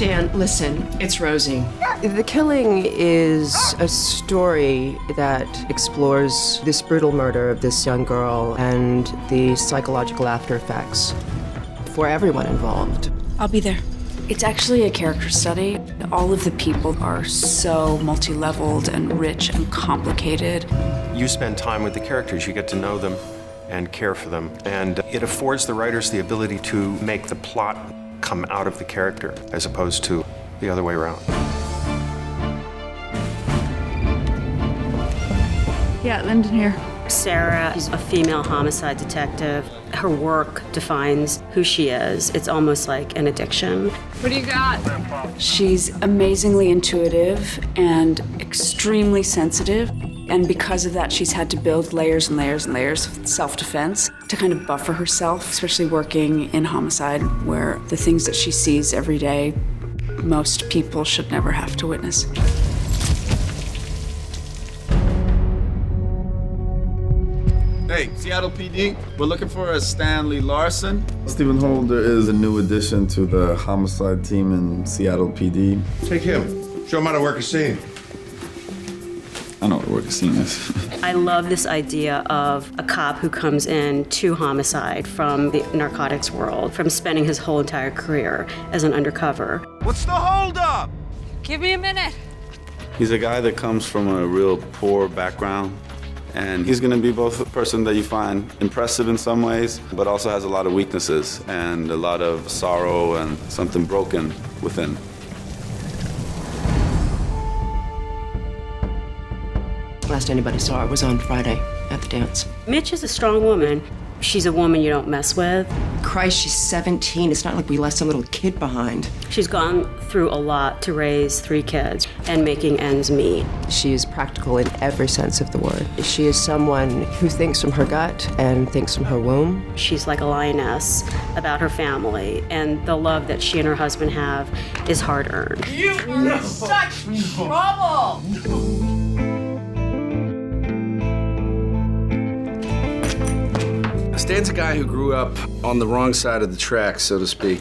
Stan, listen, it's Rosie. The Killing is a story that explores this brutal murder of this young girl and the psychological after effects for everyone involved. I'll be there. It's actually a character study. All of the people are so multi-leveled and rich and complicated. You spend time with the characters, you get to know them and care for them. And it affords the writers the ability to make the plot come out of the character as opposed to the other way around. Yeah, Linden here. Sarah is a female homicide detective. Her work defines who she is. It's almost like an addiction. What do you got? She's amazingly intuitive and extremely sensitive. And because of that, she's had to build layers and layers and layers of self-defense to kind of buffer herself, especially working in homicide, where the things that she sees every day, most people should never have to witness. Hey, Seattle PD, we're looking for a Stanley Larsen. Stephen Holder is a new addition to the homicide team in Seattle PD. Take him. Show him how to work a scene. I know what work a scene is. I love this idea of a cop who comes in to homicide from the narcotics world, from spending his whole entire career as an undercover. What's the holdup? Give me a minute. He's a guy that comes from a real poor background. And he's going to be both a person that you find impressive in some ways, but also has a lot of weaknesses and a lot of sorrow and something broken within. Last anybody saw her was on Friday at the dance. Mitch is a strong woman. She's a woman you don't mess with. Christ, she's 17. It's not like we left some little kid behind. She's gone through a lot to raise 3 kids and making ends meet. She is practical in every sense of the word. She is someone who thinks from her gut and thinks from her womb. She's like a lioness about her family, and the love that she and her husband have is hard-earned. You are in such trouble! Stan's a guy who grew up on the wrong side of the tracks, so to speak,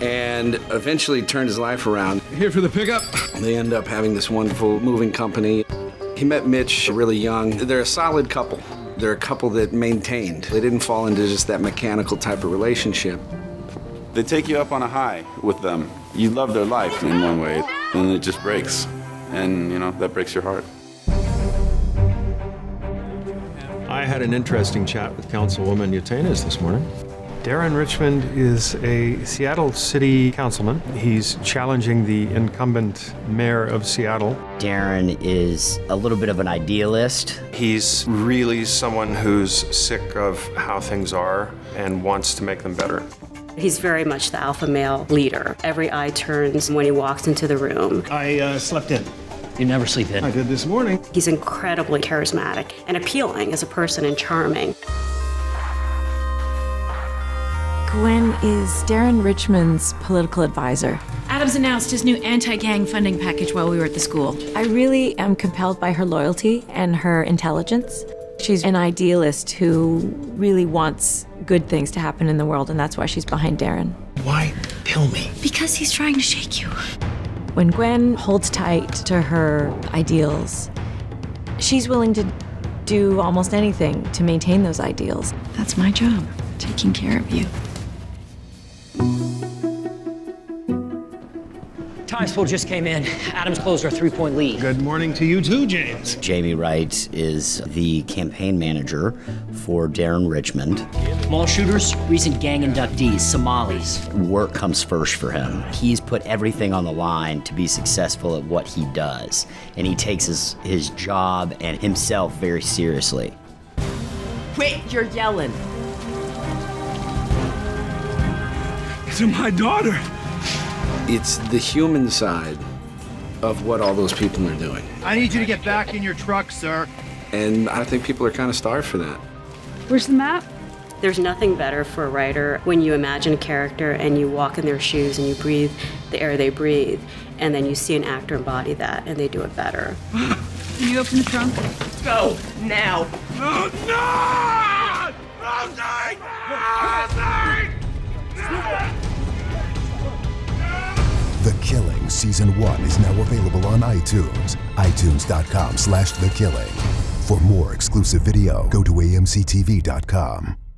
and eventually turned his life around. Here for the pickup. They end up having this wonderful moving company. He met Mitch really young. They're a solid couple. They're a couple that maintained. They didn't fall into just that mechanical type of relationship. They take you up on a high with them. You love their life in one way, and it just breaks. And, you know, that breaks your heart. I had an interesting chat with Councilwoman Yatenas this morning. Darren Richmond is a Seattle City Councilman. He's challenging the incumbent mayor of Seattle. Darren is a little bit of an idealist. He's really someone who's sick of how things are and wants to make them better. He's very much the alpha male leader. Every eye turns when he walks into the room. I slept in. You never sleep in. I did this morning. He's incredibly charismatic and appealing as a person and charming. Gwen is Darren Richmond's political advisor. Adams announced his new anti-gang funding package while we were at the school. I really am compelled by her loyalty and her intelligence. She's an idealist who really wants good things to happen in the world, and that's why she's behind Darren. Why kill me? Because he's trying to shake you. When Gwen holds tight to her ideals, she's willing to do almost anything to maintain those ideals. That's my job, taking care of you. Times just came in. Adams closed our 3-point lead. Good morning to you too, James. Jamie Wright is the campaign manager for Darren Richmond. Mall shooters, recent gang inductees, Somalis. Work comes first for him. He's put everything on the line to be successful at what he does, and he takes his job and himself very seriously. Wait, you're yelling. To my daughter. It's the human side of what all those people are doing. I need you to get back in your truck, sir. And I think people are kind of starved for that. Where's the map? There's nothing better for a writer when you imagine a character and you walk in their shoes and you breathe the air they breathe, and then you see an actor embody that and they do it better. Can you open the trunk? Go, now. Oh, no! Rosie! Rosie! The Killing. Season 1 is now available on iTunes. iTunes.com/The Killing. For more exclusive video, go to amctv.com.